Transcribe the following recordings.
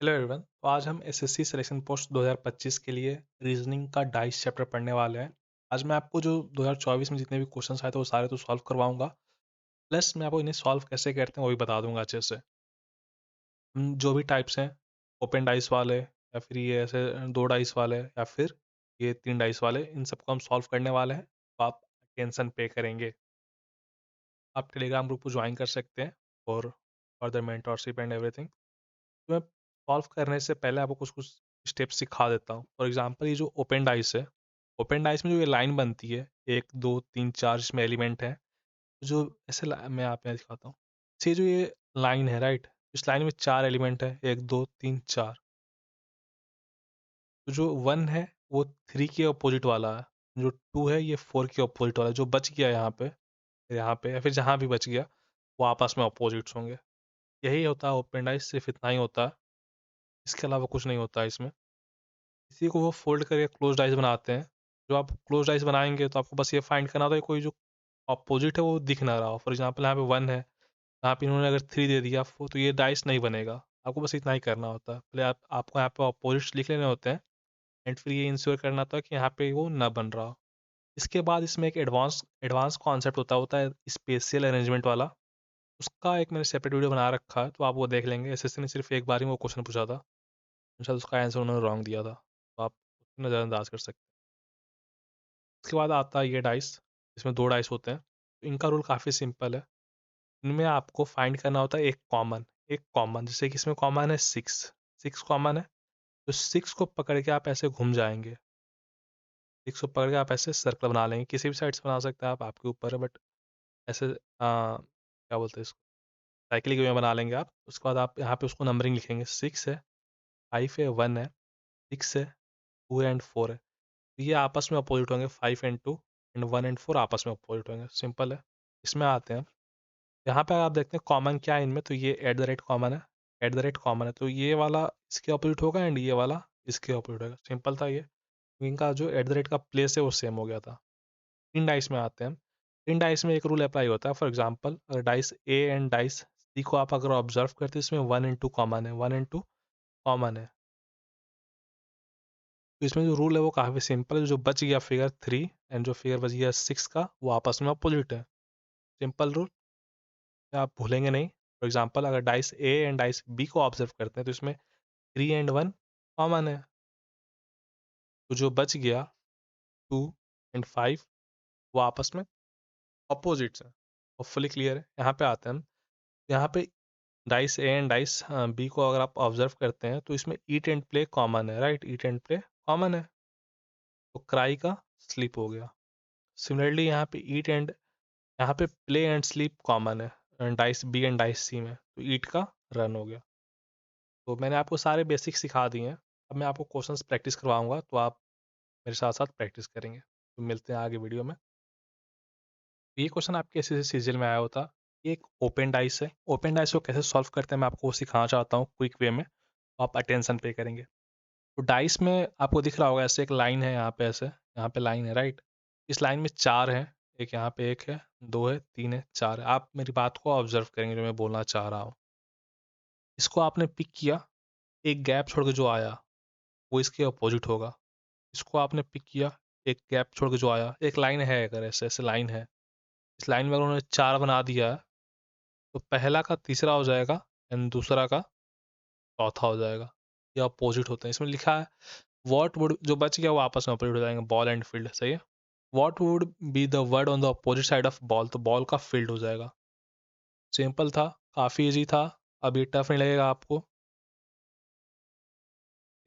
Hello everyone. तो आज हम एसएससी सिलेक्शन पोस्ट 2025 के लिए रीजनिंग का डाइस चैप्टर पढ़ने वाले हैं। आज मैं आपको जो 2024 में जितने भी क्वेश्चंस आए थे वो सारे तो सॉल्व करवाऊंगा, प्लस मैं आपको इन्हें सॉल्व कैसे करते हैं वो भी बता दूंगा अच्छे से। जो भी टाइप्स हैं, ओपन डाइस वाले या फिर ये ऐसे दो डाइस वाले या फिर ये तीन डाइस वाले, इन सबको हम सॉल्व करने वाले हैं। तो आप टेंशन पे करेंगे, आप टेलीग्राम ग्रुप को ज्वाइन कर सकते हैं और फर्दर मेंटरशिप एंड एवरीथिंग। तो मैं सॉल्व करने से पहले आपको कुछ कुछ स्टेप्स सिखा देता हूँ। फॉर एग्जांपल ये जो ओपन डाइस है, ओपन डाइस में जो ये लाइन बनती है, एक दो तीन चार इसमें एलिमेंट है, जो ऐसे मैं आप यहाँ दिखाता हूँ। ये जो ये लाइन है, राइट, इस लाइन में चार एलिमेंट है, एक दो तीन चार। तो जो वन है वो थ्री के अपोजिट वाला है, जो टू है ये फोर के अपोजिट वाला है। जो बच गया यहाँ पे या फिर जहाँ भी बच गया वो आपस में अपोजिट्स होंगे। यही होता है ओपन डाइस, सिर्फ इतना ही होता है, इसके अलावा कुछ नहीं होता है इसमें। इसी को वो फोल्ड करके क्लोज डाइस बनाते हैं। जो आप क्लोज डाइस बनाएंगे तो आपको बस ये फाइंड करना होता है कोई जो अपोजिट है वो दिख ना रहा हो। फॉर एग्जांपल यहाँ पे वन है, यहाँ पे इन्होंने अगर थ्री दे दिया तो ये डाइस नहीं बनेगा। आपको बस इतना ही करना होता है, पहले आपको यहाँ पे अपोजिट्स लिख लेने होते हैं एंड फिर ये इंश्योर करना होता है कि यहाँ पे वो ना बन रहा हो। इसके बाद इसमें एक एडवांस एडवांस कॉन्सेप्ट होता है स्पेशियल अरेंजमेंट वाला। उसका एक मैंने सेपरेट वीडियो बना रखा है, तो आप वो देख लेंगे। एसएससी ने सिर्फ एक बार ही वो क्वेश्चन पूछा था, शायद उसका आंसर उन्होंने रॉन्ग दिया था, तो आप उसको नज़रअंदाज कर सकते हैं। उसके बाद आता है ये डाइस, इसमें दो डाइस होते हैं। तो इनका रूल काफ़ी सिंपल है। इनमें आपको फाइंड करना होता है एक कॉमन, जैसे कि इसमें कॉमन है सिक्स, सिक्स कॉमन है। तो सिक्स को पकड़ के आप ऐसे घूम जाएंगे, सिक्स को पकड़ के आप ऐसे सर्कल बना लेंगे। किसी भी साइड से बना सकते हैं आप, आपके ऊपर है, बट ऐसे क्या बोलते हैं इसको, साइकिल में बना लेंगे आप। उसके बाद आप यहाँ पे उसको नंबरिंग लिखेंगे, सिक्स है, फाइव है, वन है, सिक्स है, टू एंड फोर है। तो ये आपस में अपोजिट होंगे, five and two and one and four आपस में अपोजिट होंगे। सिंपल है। इसमें आते हैं, यहाँ पे आप देखते हैं कॉमन क्या है इनमें, तो ये एट द रेट कॉमन है, एट द रेट कॉमन है, तो ये वाला इसके अपोजिट होगा एंड ये वाला इसके अपोजिट होगा। सिंपल था ये। इनका जो एट द रेट का प्लेस है वो सेम हो गया था। इन डाइस में आते हैं। इन डाइस में एक रूल अप्लाई होता है। फॉर एग्जांपल अगर डाइस ए एंड डाइस सी को आप अगर ऑब्जर्व करते हैं, इसमें वन एंड टू कॉमन है, वन एंड टू कॉमन है। तो इसमें जो रूल है वो काफ़ी सिंपल है। जो बच गया फिगर थ्री एंड जो फिगर बच गया सिक्स का, वो आपस में अपोजिट है। सिंपल रूल, आप भूलेंगे नहीं। फॉर एग्जांपल अगर dice A and dice B को ऑब्जर्व करते हैं तो इसमें थ्री एंड वन कॉमन है। तो जो बच गया टू एंड फाइव, वो आपस में अपोजिट्स है। होपफुली क्लियर है। यहाँ पे आते हैं हम। यहाँ पे dice A and dice B को अगर आप ऑब्जर्व करते हैं तो इसमें ईट एंड प्ले कॉमन है, right, eat and play common है। तो क्राई का स्लीप हो गया। सिमिलरली यहाँ पे ईट एंड, यहाँ पे प्ले एंड स्लीप कॉमन है डाइस बी एंड डाइस सी में, तो ईट का रन हो गया। तो मैंने आपको सारे बेसिक सिखा दिए हैं। अब मैं आपको क्वेश्चंस प्रैक्टिस करवाऊंगा, तो आप मेरे साथ साथ प्रैक्टिस करेंगे। तो मिलते हैं आगे वीडियो में। ये क्वेश्चन आपके एस एस सीजल में आया होता। ये एक ओपन डाइस है। ओपन डाइस को कैसे सॉल्व करते हैं मैं आपको सिखाना चाहता हूँ क्विक वे में, तो आप अटेंशन पे करेंगे। तो डाइस में आपको दिख रहा होगा ऐसे एक लाइन है, यहाँ पे ऐसे, यहाँ पे लाइन है, राइट। इस लाइन में चार है, एक यहाँ पे एक है, दो है, तीन है, चार है। आप मेरी बात को ऑब्जर्व करेंगे जो मैं बोलना चाह रहा हूँ। इसको आपने पिक किया, एक गैप छोड़ के जो आया वो इसके अपोजिट होगा। इसको आपने पिक किया, एक गैप छोड़ के जो आया, एक लाइन है, अगर ऐसे ऐसे लाइन है, इस लाइन में अगर उन्होंने चार बना दिया है, तो पहला का तीसरा हो जाएगा एंड दूसरा का चौथा हो जाएगा। ये अपोजिट होते हैं। इसमें लिखा है वॉट वुड, जो बच गया वो आपस में अपोजिट हो जाएंगे, बॉल एंड फील्ड, सही है। What would be the word on the opposite side of ball, तो बॉल का फील्ड हो जाएगा। सिंपल था, काफ़ी इजी था। अब ये टफ नहीं लगेगा आपको।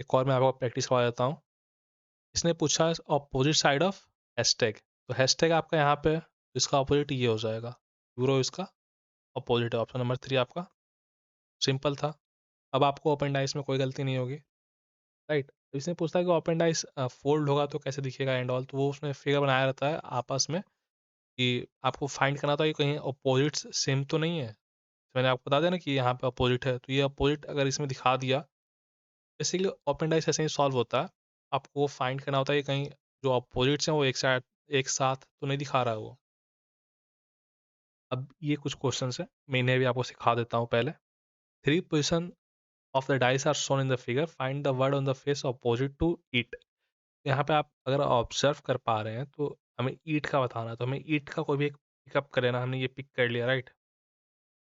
एक और मैं आपको प्रैक्टिस करवा देता हूँ। इसने पूछा अपोजिट साइड ऑफ हैशटैग, तो हैशटैग आपका यहाँ पे, इसका अपोजिट ये हो जाएगा, यूरो इसका अपोजिट है। ऑप्शन नंबर थ्री आपका। सिंपल था। अब आपको ओपन डाइस में कोई गलती नहीं होगी, राइट। तो इसने पूछता है कि ओपन डाइस फोल्ड होगा तो कैसे दिखेगा एंड ऑल, तो वो उसने फिगर बनाया रहता है आपस में, कि आपको फाइंड करना था कि कहीं अपोजिट्स सेम तो नहीं है। तो मैंने आपको बता दिया ना कि यहाँ पे अपोजिट है, तो ये अपोजिट अगर इसमें दिखा दिया, बेसिकली ओपन डाइस ऐसे ही सॉल्व होता है। आपको वो फाइंड करना होता है कि कहीं जो अपोजिट्स हैं वो एक साथ तो नहीं दिखा रहा है वो। अब ये कुछ क्वेश्चन है, मैं इन्हें भी आपको सिखा देता हूँ पहले। Three position of the dice are shown in the figure, find the word on the face opposite to it. यहाँ पे आप अगर ऑब्जर्व कर पा रहे हैं तो हमें ईट का बताना है, तो हमें ईट का कोई भी एक पिकअप कर लेना। हमने ये पिक कर लिया, राइट।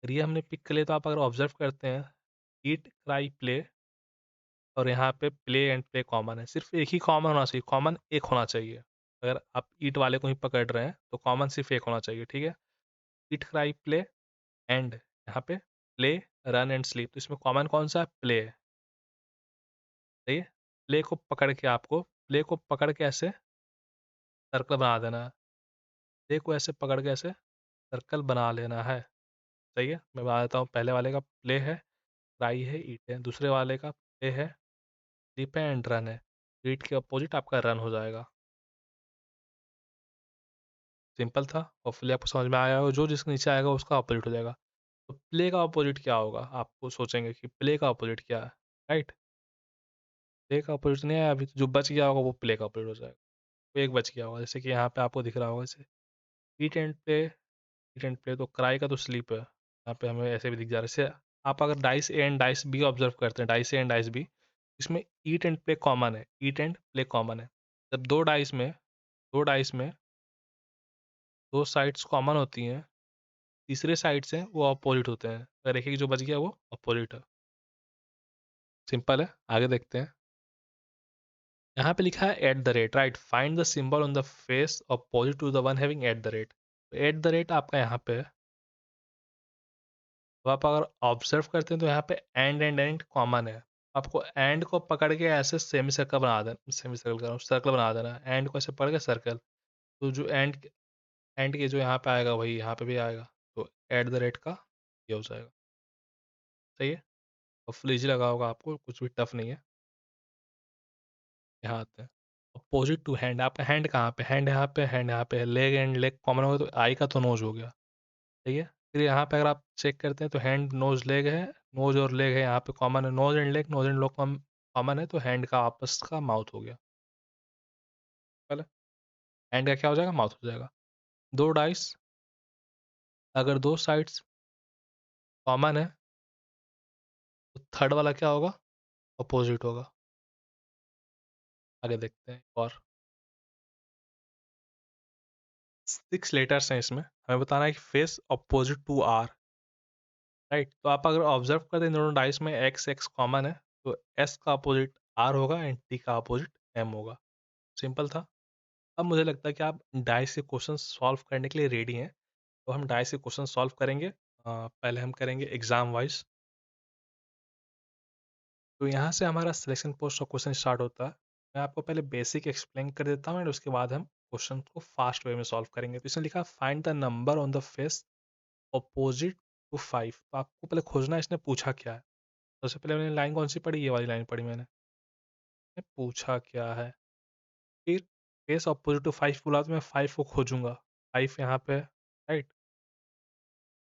ये हमने पिक कर लिया, तो आप अगर ऑब्जर्व करते हैं ईट, क्राई, प्ले, और यहाँ पे प्ले एंड प्ले कॉमन है। सिर्फ एक ही कॉमन होना चाहिए, कॉमन एक होना चाहिए। अगर आप ईट वाले को ही पकड़ रहे हैं तो कॉमन सिर्फ एक होना चाहिए, ठीक है। ईट, क्राई, प्ले एंड यहाँ पे प्ले, रन एंड स्लीप, तो इसमें कॉमन कौन सा है? प्ले है, सही है। प्ले को पकड़ के आपको, प्ले को पकड़ के ऐसे सर्कल बना देना है। प्ले को ऐसे पकड़ के ऐसे सर्कल बना लेना है, सही है। मैं बता देता हूँ, पहले वाले का प्ले है, क्राई है, ईट है। दूसरे वाले का प्ले है, स्लीप है एंड रन है। ईट के अपोजिट आपका रन हो जाएगा। सिंपल था, होपफुली आपको समझ में आया हो। जो जिसके नीचे आएगा उसका अपोजिट हो जाएगा। तो प्ले का अपोजिट क्या होगा? आपको सोचेंगे कि प्ले का अपोजिट क्या है, राइट। प्ले का अपोजिट नहीं है, अभी तो जो बच गया होगा वो प्ले का अपोजिट हो जाएगा। तो एक बच गया होगा, जैसे कि यहाँ पे आपको दिख रहा होगा जैसे ईट and play, eat and play, तो क्राई का तो स्लीप है, यहाँ पे हमें ऐसे भी दिख जा रहा है। जैसे आप अगर dice A and dice B observe करते हैं, dice A and dice B, इसमें ईट एंड प्ले कॉमन है, ईट एंड प्ले कॉमन है। जब दो डाइस में दो साइड्स कॉमन होती हैं, तीसरे साइड से वो अपोजिट होते हैं, अगर एक एक जो बच गया वो अपोजिट है। सिंपल है, आगे देखते हैं। यहाँ पे लिखा है at the rate, right. Find the symbol on the face opposite to the one having at the rate. At the rate आपका यहाँ पे है। तो आप अगर ऑब्जर्व करते हैं तो यहाँ पे एंड कॉमन है। आपको एंड को पकड़ के ऐसे सेमी सर्कल बना देना, सेमी सर्कल कर रहा हूँ, सर्कल बना देना है। एंड को ऐसे पकड़ के सर्कल, तो जो एंड के जो यहाँ पे आएगा वही यहाँ पे भी आएगा, तो एट द रेट का ये हो जाएगा, सही है। और फ्लीज लगा होगा आपको, कुछ भी टफ नहीं है। यहाँ आते हैं, अपोजिट टू हैंड। आपका हैंड कहाँ पे? हैंड यहाँ पे, हैंड यहाँ पे। लेग एंड लेग कॉमन होगा तो आई का तो नोज हो गया, सही है। फिर यहाँ पे अगर आप चेक करते हैं तो हैंड, नोज, लेग है, नोज और लेग है यहाँ पे कॉमन है। Nose and leg, nose and leg common है, तो हैंड का आपस का माउथ हो गया। पहले हैंड का क्या हो जाएगा? माउथ हो जाएगा। दो डाइस, अगर दो साइड्स कॉमन है तो थर्ड वाला क्या होगा? अपोजिट होगा। आगे देखते हैं और 6 लेटर्स हैं इसमें, हमें बताना है कि face opposite to R, right. तो आप अगर ऑब्जर्व करते हैं दोनों डाइस में एक्स एक्स कॉमन है, तो एस का अपोजिट आर होगा एंड टी का अपोजिट एम होगा। सिंपल था। अब मुझे लगता है कि आप डाइस के क्वेश्चन सॉल्व करने के लिए रेडी हैं, तो हम डाइस के क्वेश्चन सॉल्व करेंगे। पहले हम करेंगे एग्जाम वाइज। तो यहाँ से हमारा सिलेक्शन पोस्ट का क्वेश्चन स्टार्ट होता है। मैं आपको पहले बेसिक एक्सप्लेन कर देता हूँ एंड उसके बाद हम क्वेश्चन को फास्ट वे में सॉल्व करेंगे। तो इसने लिखा find the number on the face opposite to 5। तो आपको पहले खोजना है इसने पूछा क्या है। सबसे पहले मैंने लाइन कौन सी पढ़ी? ये वाली लाइन पढ़ी मैंने। पूछा क्या है, फिर फेस अपोजिट टू 5 बोला तो मैं 5 को खोजूंगा। 5 यहाँ पे, राइट।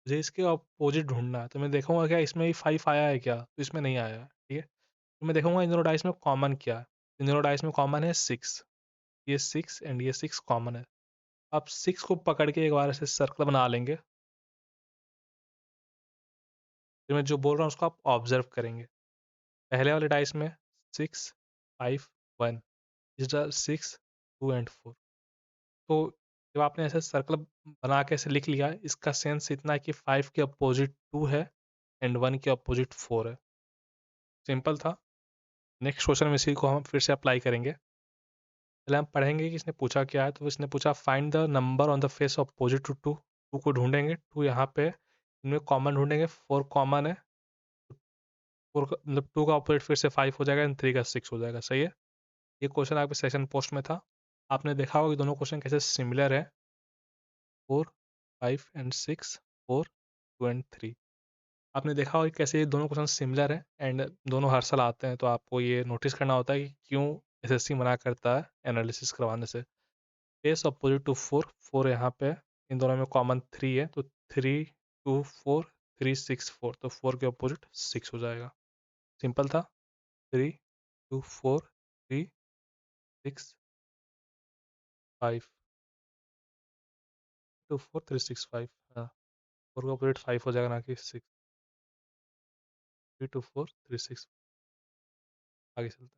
मुझे इसके अपोजिट ढूंढना है, तो मैं देखूंगा क्या इसमें भी 5 आया है क्या, तो इसमें नहीं आया है, ठीक है। तो मैं देखूंगा इन दोनों डाइस में कॉमन क्या है। इन दोनों डाइस में कॉमन है 6, ये 6 एंड ये 6 कॉमन है। आप 6 को पकड़ के एक बार ऐसे सर्कल बना लेंगे, फिर मैं जो बोल रहा हूँ उसको आप ऑब्जर्व करेंगे। पहले वाले डाइस में 6, 5, 1, इस 6, 2 एंड 4। तो जब आपने ऐसे सर्कल बना के ऐसे लिख लिया, इसका सेंस इतना है कि 5 के अपोजिट 2 है एंड 1 के अपोजिट 4 है। सिंपल था। नेक्स्ट क्वेश्चन में इसी को हम फिर से अप्लाई करेंगे। पहले हम पढ़ेंगे कि इसने पूछा क्या है। तो इसने पूछा find the number on the face opposite to 2। 2 को ढूंढेंगे, 2 यहाँ पे, इनमें कॉमन ढूंढेंगे। 4 कॉमन है, 4 मतलब 2 का अपोजिट फिर से 5 हो जाएगा एंड 3 का 6 हो जाएगा, सही है। ये क्वेश्चन आपके सेशन पोस्ट में था। आपने देखा होगा कि दोनों क्वेश्चन कैसे सिमिलर है। 4, 5 एंड 6, 4, 2 एंड 3। आपने देखा होगा कि कैसे ये दोनों क्वेश्चन सिमिलर हैं एंड दोनों हर साल आते हैं। तो आपको ये नोटिस करना होता है कि क्यों एसएससी मना करता है एनालिसिस करवाने से। फेस अपोजिट टू 4, 4 यहाँ पे है, इन दोनों में कॉमन 3 है, तो 3, 2, 4, 3, 6, 4, तो 4 के अपोजिट 6 हो जाएगा। सिंपल था। 3, 2, 4, 3, 6, 5, 2, 4, 3, 6, 5। हाँ, 4 का अपोजिट 5 हो जाएगा, ना कि 6। 3 2 4 3 6। आगे चलते हैं।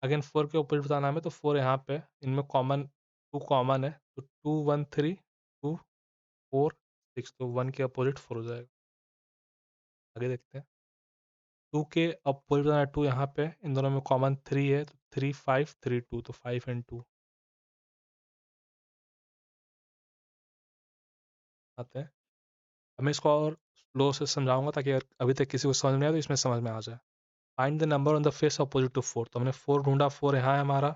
अगेन 4 के ऑपोजिट बताना हमें, तो 4 यहाँ पे इनमें कॉमन 2 कॉमन है, तो 2 1 3 2 4 6, तो 1 के अपोजिट 4 हो जाएगा। आगे देखते हैं। 2 के अपोजिट बताना है 2 यहाँ पे, इन दोनों में कॉमन 3 है, तो 3 5 3 2, तो 5 एंड 2 आते हैं। अब मैं इसको और स्लो से समझाऊंगा ताकि अगर अभी तक किसी को समझ में आए तो इसमें समझ में आ जाए। Find the number on the face opposite to 4, तो हमने 4 ढूंढा, 4 यहाँ है हमारा,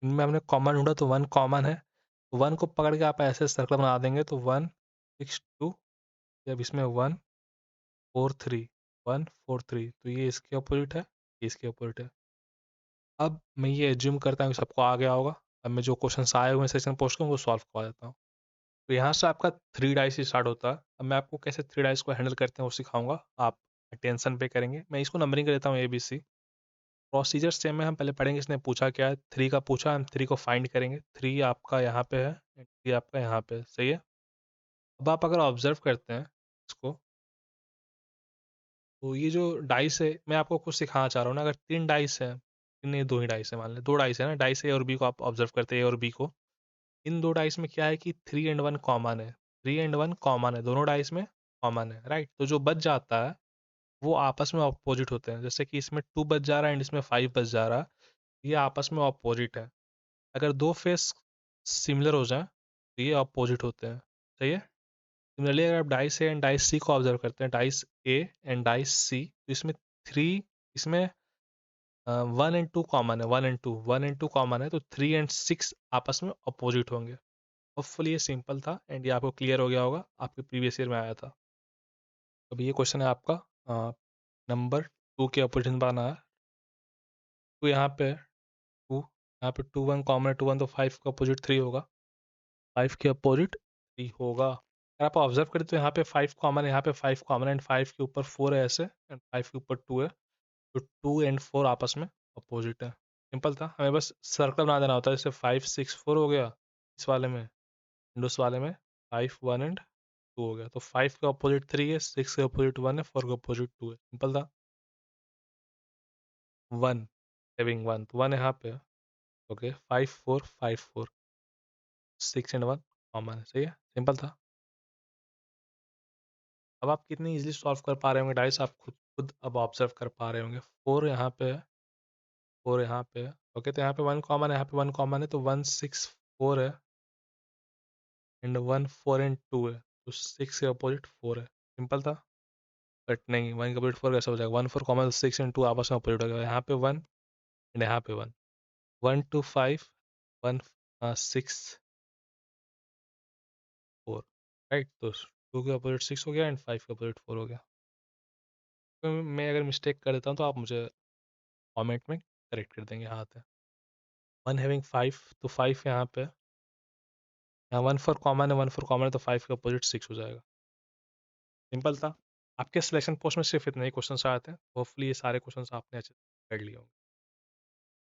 इनमें हमने कॉमन ढूंढा तो 1 कॉमन है, 1 को पकड़ के आप ऐसे सर्कल बना देंगे तो 1 6 2, जब इसमें 1 4 3 1 4 3, तो ये इसके अपोजिट है, ये इसके अपोजिट है। अब मैं ये एज्यूम करता हूँ कि सबको आ गया होगा। अब मैं जो क्वेश्चन आए हुए हैं सेशन पोस्ट को, वो सॉल्व करवा देता हूँ। तो यहाँ से आपका 3 डाइस ही स्टार्ट होता है। अब मैं आपको कैसे 3 डाइस को हैंडल करते हैं वो सिखाऊंगा, आप टेंशन पे करेंगे। मैं इसको नंबरिंग कर देता हूँ ABC। प्रोसीजर सेम है, हम पहले पढ़ेंगे इसने पूछा क्या है, 3 का पूछा, हम 3 को फाइंड करेंगे। 3 आपका यहाँ पे है, 3 आपका यहाँ पे है, सही है। अब आप अगर ऑब्जर्व करते हैं इसको, तो ये जो डाइस है, मैं आपको कुछ सिखाना चाह रहा हूँ ना, अगर 3 डाइस है, नहीं 2 ही डाइस है, मान लें 2 डाइस है ना, डाइस A और B को आप ऑब्जर्व करते हैं, A और B को। इन 2 डाइस में क्या है कि 3 एंड 1 कॉमन है, 3 एंड 1 कॉमन है, दोनों डाइस में कॉमन है, राइट। तो जो बच जाता है वो आपस में ऑपोजिट होते हैं, जैसे कि इसमें 2 बच जा रहा है एंड इसमें 5 बच जा रहा है, ये आपस में ऑपोजिट है। अगर दो फेस सिमिलर हो जाए तो ये ऑपोजिट होते हैं, सही है। सिमिलरली अगर आप डाइस ए एंड डाइस सी को ऑब्जर्व करते हैं, डाइस ए एंड डाइस सी, तो इसमें 3, इसमें 1 एंड 2 कॉमन है, 1 एंड 2 कॉमन है, तो 3 एंड 6 आपस में अपोजिट होंगे। होपफुली ये सिंपल था एंड ये आपको क्लियर हो गया होगा, आपके प्रीवियस ईयर में आया था। अभी ये क्वेश्चन है आपका, नंबर 2 के अपोजिट बनाना है। तो यहाँ पे 2, यहाँ पे 2 1 कॉमन है, 2 1, तो 5 का अपोजिट 3 होगा, 5 के अपोजिट 3 होगा। अगर आप ऑब्जर्व करें तो यहाँ पे 5 कॉमन है, यहाँ पे 5 कॉमन है, एंड 5 के ऊपर 4 है ऐसे, एंड 5 के ऊपर 2 है, तो 2 एंड 4 आपस में अपोजिट है। सिंपल था, हमें बस सर्कल बना देना होता है, जैसे 5 6 4 हो गया इस वाले में, एंड उस वाले में 5 1 एंड 2 हो गया। तो 5 का अपोजिट 3 है, 6 का अपोजिट 1 है, 4 का अपोजिट 2 है, सिंपल था। 1 हैविंग 1, तो 1 यहाँ पे, ओके, 5 4 5 4, 6 एंड 1 कॉमन है, सही है, सिंपल था। अब आप कितनी इजीली सॉल्व कर पा रहे होंगे डाइस, आप खुद खुद अब ऑब्जर्व कर पा रहे होंगे। 4 यहाँ पे है, 4 यहाँ पे है, ओके, तो यहाँ पे 1 कॉमन है, यहाँ पे 1 कॉमन है, तो 1 6 4 है, एंड 1 4 एंड 2 है, तो 6 के अपोजिट 4 है, सिंपल था। बट नहीं, 1 के अपोजिट 4 कैसे हो जाएगा, 1 4 कॉमन, 6 एंड 2 आपस में अपोजिट हो गया, यहाँ पे 1 एंड यहाँ पे 1, 1 2 5 1 6 4, राइट। तो 2 के अपोजिट 6 हो गया एंड 5 के अपोजिट 4 हो गया। तो मैं अगर मिस्टेक कर देता हूँ तो आप मुझे कमेंट में करेक्ट कर देंगे, हाँ आते हैं। 1 हैविंग 5, तो 5 यहाँ पे, यहाँ 1 4 कॉमन है, 1 4 कॉमन है, तो 5 का अपोजिट 6 हो जाएगा, सिंपल था। आपके सिलेक्शन पोस्ट में सिर्फ इतने ही क्वेश्चन आते हैं, होपफुली ये सारे क्वेश्चन आपने अच्छे से कर लिए होंगे।